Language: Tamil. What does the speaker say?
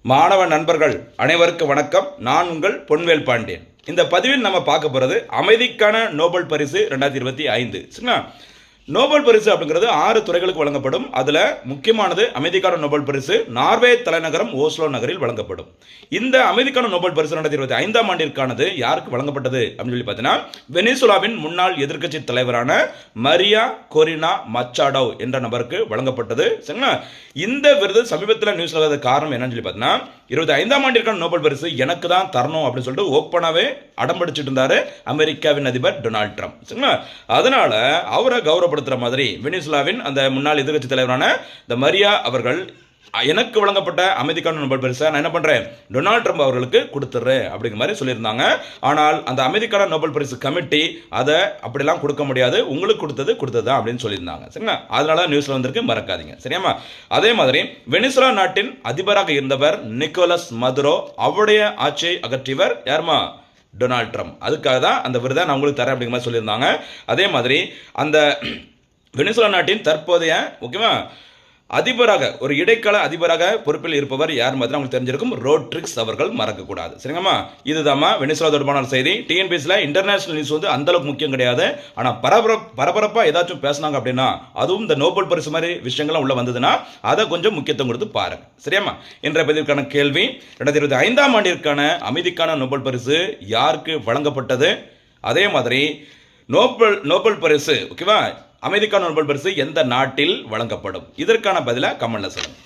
மாணவ நண்பர்கள் அனைவருக்கும் வணக்கம். நான் உங்கள் பொன்வேல் பாண்டியன். இந்த பதிவில் நம்ம பார்க்க போகிறது அமைதிக்கான நோபல் பரிசு 2025. சரிங்களா? நோபல் பரிசு அப்படிங்கிறது 6 துறைகளுக்கு வழங்கப்படும். அதில் முக்கியமானது அமைதிக்கான நோபல் பரிசு நார்வே தலைநகரம் ஓஸ்லோ நகரில் வழங்கப்படும். இந்த அமைதிக்கான நோபல் பரிசு 2025ஆம் ஆண்டிற்கானது யாருக்கு வழங்கப்பட்டது அப்படின்னு சொல்லி பார்த்தீங்கன்னா, வெனிசுலாவின் முன்னாள் எதிர்க்கட்சி தலைவரான மரியா கொரினா மச்சாடோ என்ற நபருக்கு வழங்கப்பட்டது. சரிங்களா? இந்த விருது சமீபத்தில் நியூஸ்ல வந்த காரணம் என்னன்னு சொல்லி பார்த்தீங்கன்னா, 25ஆம் ஆண்டிற்கான நோபல் பரிசு எனக்கு தான் தரணும் அப்படின்னு சொல்லிட்டு ஓப்பனாகவே அடம்பிடிச்சிட்டு இருந்தாரு அமெரிக்காவின் அதிபர் டொனால்ட் ட்ரம்ப். சரிங்களா? அதனால அவரை கௌரவப்படுத்துற மாதிரி வெனிசுலாவின் அந்த முன்னாள் எதிர்க்கட்சி தலைவரான இந்த மரியா அவர்கள் எனக்கு வழங்கப்பட்ட அமைதிக்கான நோபல் பரிசை நான் என்ன பண்றேன், டொனால்ட் ட்ரம்ப் அவர்களுக்கு கொடுத்துட்றேன் அப்படிங்கிற மாதிரி சொல்லியிருந்தாங்க. ஆனால் அந்த அமைதிக்கான நோபல் பரிசு கமிட்டி அதை அப்படிலாம் கொடுக்க முடியாது, உங்களுக்கு கொடுத்தது தான் அப்படின்னு சொல்லியிருந்தாங்க. சரிங்களா? அதனால நியூஸ்ல வந்திருக்கு, மறக்காதீங்க. சரியாமா? அதே மாதிரி வெனிசுலா நாட்டின் அதிபராக இருந்தவர் நிக்கோலஸ் மதுரோ, அவருடைய ஆட்சியை அகற்றியவர் யாருமா, டொனால்ட் ட்ரம்ப். அதுக்காக தான் அந்த விருதை நான் உங்களுக்கு தரேன் அப்படிங்கிற மாதிரி சொல்லியிருந்தாங்க. அதே மாதிரி அந்த வெனிசுலா நாட்டின் தற்போதைய ஓகேவா அதிபராக, ஒரு இடைக்கால அதிபராக பொறுப்பில் இருப்பவர் யார் மாதிரி உங்களுக்கு தெரிஞ்சிருக்கும், ரோட்ரிக்ஸ் அவர்கள், மறக்கக்கூடாது. சரிங்கம்மா? இதுதாம்மா வெனிசுலா தொடர்பான செய்தி. டிஎன்பிஎஸ்சியில் இன்டர்நேஷனல் நியூஸ் வந்து அந்த அளவுக்கு முக்கியம் கிடையாது. ஆனால் பரபரப்பாக ஏதாச்சும் பேசினாங்க அப்படின்னா, அதுவும் இந்த நோபல் பரிசு மாதிரி விஷயங்கள்லாம் உள்ள வந்ததுன்னா அதை கொஞ்சம் முக்கியத்துவம் கொடுத்து பாருங்க. சரியாம்மா? இன்றைய பதிவுக்கான கேள்வி, 2025ஆம் ஆண்டிற்கான அமைதிக்கான நோபல் பரிசு யாருக்கு வழங்கப்பட்டது? அதே மாதிரி நோபல் பரிசு ஓகேவா, அமைதிக்கான நோபல் பரிசு எந்த நாட்டில் வழங்கப்படும்? இதற்கான பதிலை கமெண்ட்ல சொல்லுங்க.